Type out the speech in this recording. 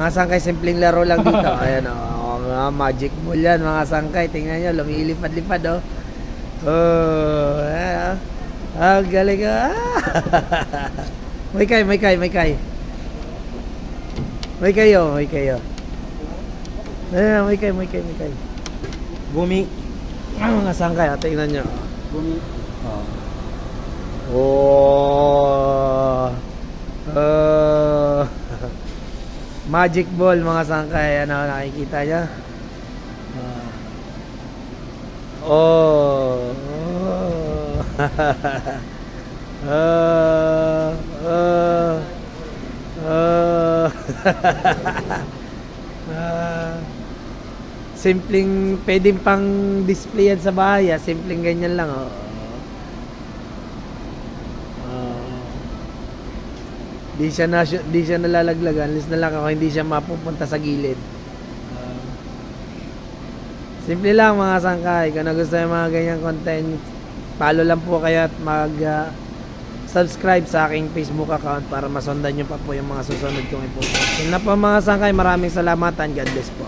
Mga sangkay, simpleng laro lang dito. Ayan mga magic ball yan mga sangkay. Tingnan nyo, lumilipad-lipad ayan, galing may kay. May kayo. Ayan, may kay. Bumi. Mga sangkay, tingnan nyo. Bumi. Magic ball mga sangkay, nakikita nyo? Simpleng pwedeng pang display yan sa bahay, simpleng ganyan lang di siya nalalaglagan, alis na lang ako, hindi siya mapupunta sa gilid. Simple lang mga sangkay. Kung nagustuhan yung mga ganyang content, follow lang po kayo at subscribe sa aking Facebook account para masundan nyo pa po yung mga susunod kong ipopost. Yun na po mga sangkay, maraming salamat and God bless po.